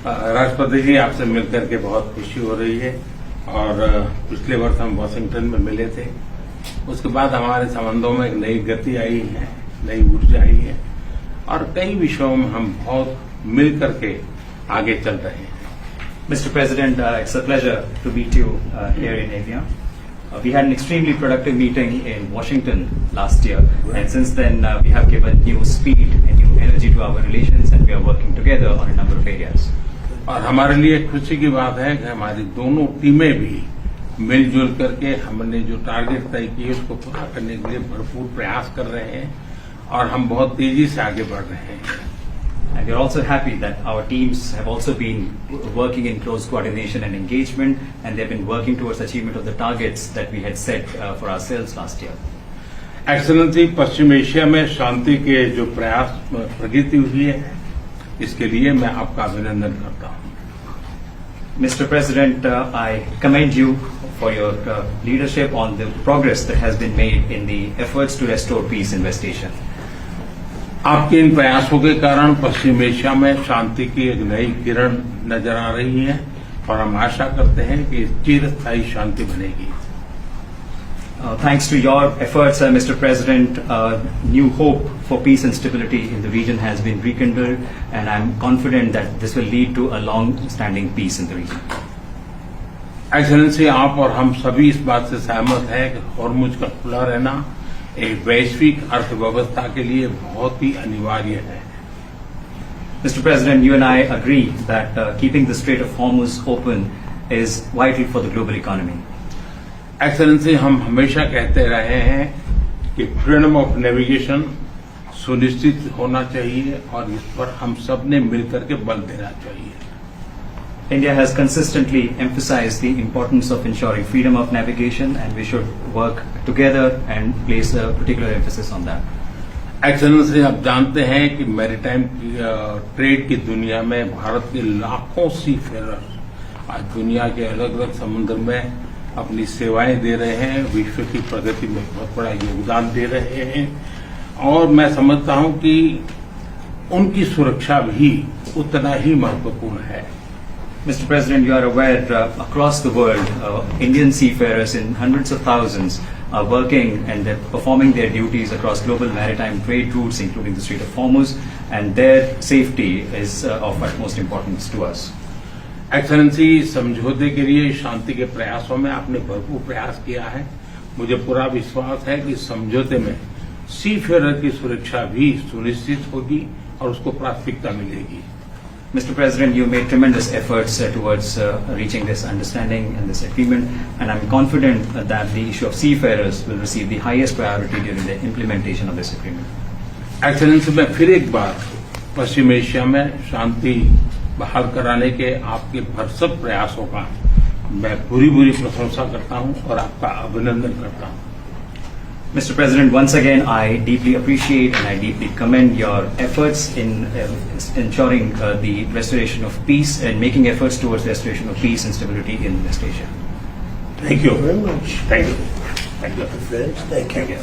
राष्ट्रपति जी, आपसे मिलकर के बहुत खुशी हो रही है और पिछले वर्ष हम वाशिंगटन में मिले थे। उसके बाद हमारे संबंधों में एक नई गति आई है, नई ऊर्जा आई है और कई विषयों में हम बहुत मिल करके आगे चल रहे हैं। Mr. President, it's a pleasure to meet you here in India. We had an extremely productive meeting in Washington last year, and since then we have given new speed and new energy to our relations, and we are working together on a number of areas. और हमारे लिए खुशी की बात है कि हमारी दोनों टीमें भी मिलजुल करके हमने जो टारगेट तय किए उसको पूरा करने के लिए भरपूर प्रयास कर रहे हैं और हम बहुत तेजी से आगे बढ़ रहे हैं। And we are also happy that our teams have also been working in close coordination and engagement, and they have been working towards achievement of the targets that we had set for ourselves last year. Excellency, Paschim Asia में शांति के जो प्रयास प्रगति हुई है, इसके लिए मैं आपका अभिनंदन करता हूं। Mr. President, I commend you for your leadership on the progress that has been made in the efforts to restore peace in West Asia. आपके इन प्रयासों के कारण पश्चिम एशिया में शांति की एक नई किरण नजर आ रही है और हम आशा करते हैं कि चिरस्थायी शांति बनेगी। Thanks to your efforts, Mr. President, new hope for peace and stability in the region has been rekindled, and I'm confident that this will lead to a long-standing peace in the region. Excellency, आप और हम सभी इस बात से सहमत हैं कि हॉर्मुज का खुला रहना एक वैश्विक अर्थव्यवस्था के लिए बहुत ही अनिवार्य है। Mr. President, you and I agree that keeping the Strait of Hormuz open is vital for the global economy. Excellency, हम हमेशा कहते रहे हैं कि फ्रीडम ऑफ नेविगेशन सुनिश्चित होना चाहिए और इस पर हम सब ने मिलकर के बल देना चाहिए। India has consistently emphasized the importance of ensuring freedom of navigation, and we should work together and place a particular emphasis on that. Excellency, आप जानते हैं कि मैरीटाइम ट्रेड की दुनिया में भारत के लाखों सी फेरर आज दुनिया के अलग अलग समुद्र में अपनी सेवाएं दे रहे हैं, विश्व की प्रगति में बहुत बड़ा योगदान दे रहे हैं और मैं समझता हूं कि उनकी सुरक्षा भी उतना ही महत्वपूर्ण है। Mr. President, you are aware across the world, Indian seafarers in hundreds of thousands are working and they're performing their duties across global maritime trade routes, including the Strait of Hormuz, and their safety is of utmost importance to us. Excellency, समझौते के लिए शांति के प्रयासों में आपने भरपूर प्रयास किया है। मुझे पूरा विश्वास है कि समझौते में सीफेरर की सुरक्षा भी सुनिश्चित होगी और उसको प्राथमिकता मिलेगी। Mr. President, you made tremendous efforts towards reaching this understanding and this agreement, and I'm confident that the issue of seafarers will receive the highest priority during the implementation of this agreement. Excellency, मैं फिर एक बार पश्चिम Asia में शांति बहाल कराने के आपके भरसक प्रयासों का मैं पूरी प्रशंसा करता हूं और आपका अभिनंदन करता हूं। Mr. President, once again, I deeply appreciate and I deeply commend your efforts in ensuring the restoration of peace and making efforts towards the restoration of peace and stability in West Asia. Thank you very much. Thank you. Thank you. Thank you.